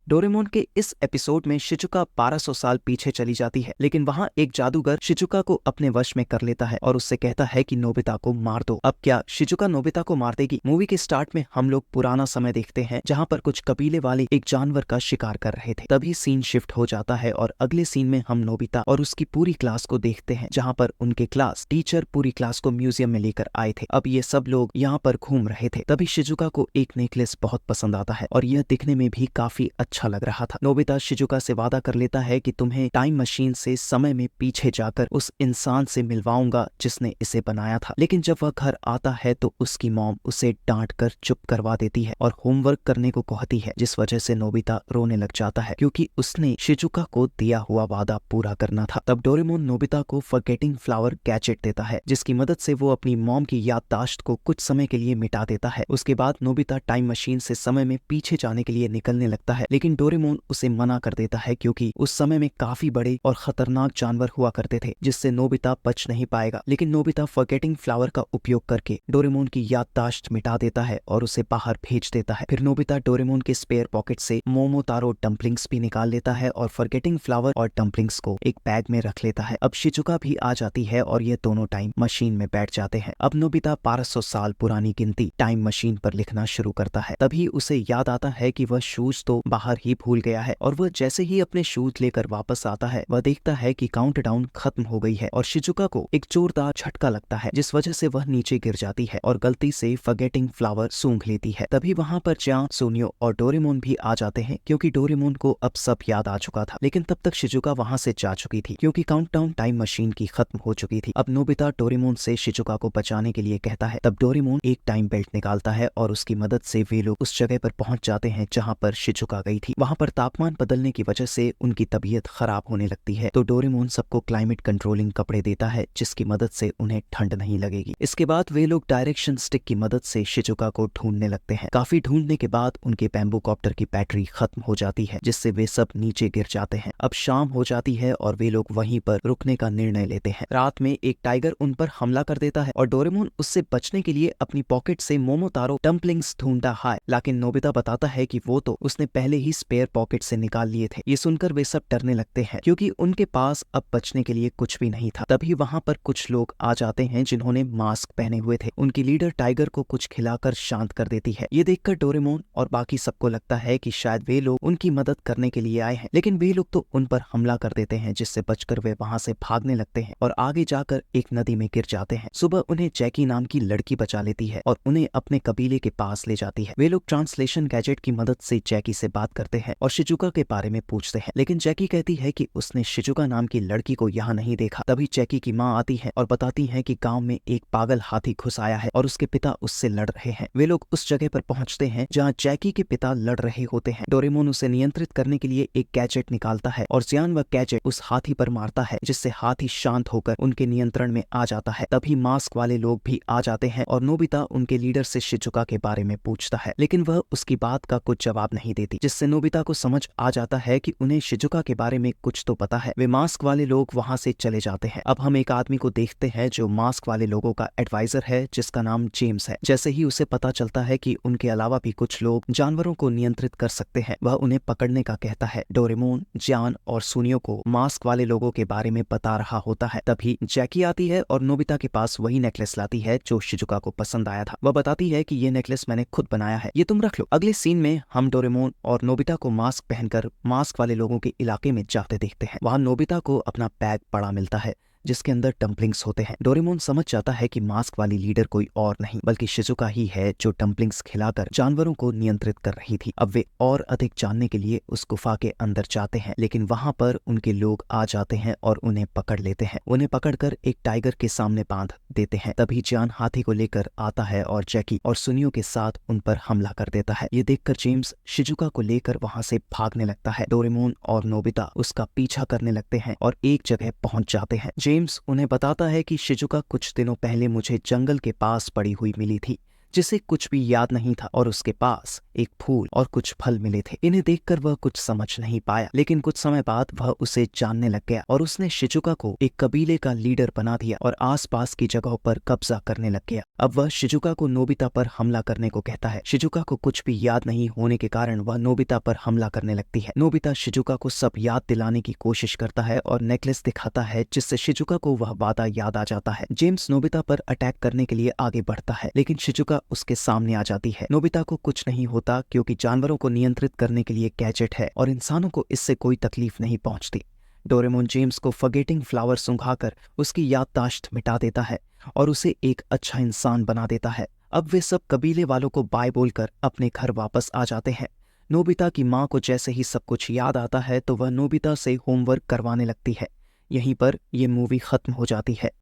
Doraemon के इस episode में शिजुका 1200 साल पीछे चली जाती है, लेकिन वहाँ एक जादूगर शिजुका को अपने वश में कर लेता है और उससे कहता है कि नोबिता को मार दो। अब क्या शिजुका नोबिता को मार देगी? मूवी के स्टार्ट में हम लोग पुराना समय देखते हैं जहाँ पर कुछ कबीले वाले एक जानवर का शिकार कर रहे थे। तभी सीन शिफ्ट हो जाता है और अगले सीन में हम नोबिता और उसकी पूरी क्लास को देखते हैं, जहाँ पर उनके क्लास टीचर पूरी क्लास को म्यूजियम में लेकर आए थे। अब ये सब लोग यहाँ पर घूम रहे थे। तभी शिजुका को एक नेकलेस बहुत पसंद आता है और यह दिखने में भी काफी अच्छा लग रहा था। नोबिता शिजुका से वादा कर लेता है कि तुम्हें टाइम मशीन से समय में पीछे जाकर उस इंसान से मिलवाऊंगा जिसने इसे बनाया था। लेकिन जब वह घर आता है तो उसकी मॉम उसे डांट कर चुप करवा देती है और होमवर्क करने को कहती है, जिस वजह से नोबिता रोने लग जाता है क्योंकि उसने शिजुका को दिया हुआ वादा पूरा करना था। तब डोरेमोन नोबिता को फॉरगेटिंग फ्लावर गैजेट देता है, जिसकी मदद से वो अपनी मॉम की याददाश्त को कुछ समय के लिए मिटा देता है। उसके बाद नोबिता टाइम मशीन से समय में पीछे जाने के लिए निकलने लगता है, लेकिन डोरेमोन उसे मना कर देता है क्योंकि उस समय में काफी बड़े और खतरनाक जानवर हुआ करते थे जिससे नोबिता बच नहीं पाएगा। लेकिन नोबिता फॉरगेटिंग फ्लावर का उपयोग करके डोरेमोन की याददाश्त मिटा देता है और उसे बाहर भेज देता है। फिर नोबिता डोरेमोन के स्पेयर पॉकेट से मोमोतारो डम्पलिंग्स भी निकाल लेता है और फॉरगेटिंग फ्लावर और डम्पलिंग्स को एक बैग में रख लेता है। अब शिजुका भी आ जाती है और ये दोनों टाइम मशीन में बैठ जाते हैं। अब नोबिता 1200 साल पुरानी गिनती टाइम मशीन पर लिखना शुरू करता है। तभी उसे याद आता है कि वह शूज तो बाहर ही भूल गया है और वह जैसे ही अपने शूज लेकर वापस आता है वह देखता है कि काउंटडाउन खत्म हो गई है और शिजुका को एक जोरदार झटका लगता है, जिस वजह से वह नीचे गिर जाती है और गलती से फॉरगेटिंग फ्लावर सूंघ लेती है। तभी वहाँ पर चान, सोनियो और डोरेमोन भी आ जाते हैं क्योंकि डोरेमोन को अब सब याद आ चुका था। लेकिन तब तक शिजुका वहाँ से जा चुकी थी क्योंकि काउंटडाउन टाइम मशीन की खत्म हो चुकी थी। अब नोबिता डोरेमोन से शिजुका को बचाने के लिए कहता है। तब डोरेमोन एक टाइम बेल्ट निकालता है और उसकी मदद से वे लोग उस जगह पर पहुंच जाते हैं जहाँ पर शिजुका गई थी। वहाँ पर तापमान बदलने की वजह से उनकी तबीयत खराब होने लगती है, तो डोरेमोन सबको क्लाइमेट कंट्रोलिंग कपड़े देता है जिसकी मदद से उन्हें ठंड नहीं लगेगी। इसके बाद वे लोग डायरेक्शन स्टिक की मदद से शिजुका को ढूंढने लगते हैं। काफी ढूंढने के बाद उनके बैम्बू कॉप्टर की बैटरी खत्म हो जाती है, जिससे वे सब नीचे गिर जाते हैं। अब शाम हो जाती है और वे लोग वहीं पर रुकने का निर्णय लेते हैं। रात में एक टाइगर उन पर हमला कर देता है और डोरेमोन उससे बचने के लिए अपनी पॉकेट से मोमोतारो डम्पलिंग्स ढूंढता है, लेकिन नोबिता बताता है कि वो तो उसने पहले ही स्पेयर पॉकेट से निकाल लिए थे। ये सुनकर वे सब डरने लगते हैं क्योंकि उनके पास अब बचने के लिए कुछ भी नहीं था। तभी वहाँ पर कुछ लोग आ जाते हैं जिन्होंने मास्क पहने हुए थे। उनकी लीडर टाइगर को कुछ खिलाकर शांत कर देती है। ये देखकर डोरेमोन और बाकी सबको लगता है कि शायद वे लोग उनकी मदद करने के लिए आए हैं, लेकिन वे लोग तो उन पर हमला कर देते हैं, जिससे बचकर वे वहाँ से भागने लगते हैं और आगे जाकर एक नदी में गिर जाते हैं। सुबह उन्हें जैकी नाम की लड़की बचा लेती है और उन्हें अपने कबीले के पास ले जाती है। वे लोग ट्रांसलेशन गैजेट की मदद से जैकी से बात करते हैं और शिजुका के बारे में पूछते हैं, लेकिन जैकी कहती है कि उसने शिजुका नाम की लड़की को यहाँ नहीं देखा। तभी जैकी की माँ आती है और बताती है कि गांव में एक पागल हाथी घुस आया है और उसके पिता उससे लड़ रहे हैं। वे लोग उस जगह पर पहुंचते हैं जहाँ जैकी के पिता लड़ रहे होते हैं। डोरेमोन उसे नियंत्रित करने के लिए एक गैजेट निकालता है और जियान वह गैजेट उस हाथी पर मारता है, जिससे हाथी शांत होकर उनके नियंत्रण में आ जाता है। तभी मास्क वाले लोग भी आ जाते हैं और नोबिता उनके लीडर से शिजुका के बारे में पूछता है, लेकिन वह उसकी बात का कुछ जवाब नहीं देती, जिससे नोबिता को समझ आ जाता है कि उन्हें शिजुका के बारे में कुछ तो पता है। वे मास्क वाले लोग वहां से चले जाते हैं। अब हम एक आदमी को देखते हैं जो मास्क वाले लोगों का एडवाइजर है, जिसका नाम जेम्स है। जैसे ही उसे पता चलता है कि उनके अलावा भी कुछ लोग जानवरों को नियंत्रित कर सकते हैं, वह उन्हें पकड़ने का कहता है। डोरेमोन, जियान और सुनियो को मास्क वाले लोगों के बारे में बता रहा होता है। तभी जैकी आती है और नोबिता के पास वही नेकलेस लाती है जो शिजुका को पसंद आया था। वह बताती है कि ये नेकलेस मैंने खुद बनाया है, ये तुम रख लो। अगले सीन में हम डोरेमोन और नोबिता को मास्क पहनकर मास्क वाले लोगों के इलाके में जाते देखते हैं। वहां नोबिता को अपना बैग बड़ा मिलता है जिसके अंदर डम्पलिंग्स होते हैं। डोरेमोन समझ जाता है कि मास्क वाली लीडर कोई और नहीं बल्कि शिजुका ही है, जो डम्पलिंग्स खिलाकर जानवरों को नियंत्रित कर रही थी। अब वे और अधिक जानने के लिए उस गुफा के अंदर जाते हैं, लेकिन वहां पर उनके लोग आ जाते हैं और उन्हें पकड़ लेते हैं। उन्हें पकड़कर एक टाइगर के सामने बांध देते हैं। तभी जान हाथी को लेकर आता है और जैकी और सुनियो के साथ उन पर हमला कर देता है। ये देखकर जेम्स शिजुका को लेकर वहां से भागने लगता है। डोरेमोन और नोबिता उसका पीछा करने लगते हैं और एक जगह पहुंच जाते हैं। जेम्स उन्हें बताता है कि शिजुका कुछ दिनों पहले मुझे जंगल के पास पड़ी हुई मिली थी, जिसे कुछ भी याद नहीं था और उसके पास एक फूल और कुछ फल मिले थे। इन्हें देखकर वह कुछ समझ नहीं पाया, लेकिन कुछ समय बाद वह उसे जानने लग गया और उसने शिजुका को एक कबीले का लीडर बना दिया और आसपास की जगहों पर कब्जा करने लग गया। अब वह शिजुका को नोबिता पर हमला करने को कहता है। शिजुका को कुछ भी याद नहीं होने के कारण वह नोबिता पर हमला करने लगती है। नोबिता शिजुका को सब याद दिलाने की कोशिश करता है और नेकलेस दिखाता है, जिससे शिजुका को वह वादा याद आ जाता है। जेम्स नोबिता पर अटैक करने के लिए आगे बढ़ता है, लेकिन शिजुका उसके सामने आ जाती है। नोबिता को कुछ नहीं होता क्योंकि जानवरों को नियंत्रित करने के लिए गैजेट है और इंसानों को इससे कोई तकलीफ नहीं पहुंचती। डोरेमोन जेम्स को फॉरगेटिंग फ्लावर सुंघाकर उसकी याददाश्त मिटा देता है और उसे एक अच्छा इंसान बना देता है। अब वे सब कबीले वालों को बाय बोलकर अपने घर वापस आ जाते हैं। नोबिता की माँ को जैसे ही सब कुछ याद आता है तो वह नोबिता से होमवर्क करवाने लगती है। यहीं पर यह मूवी खत्म हो जाती है।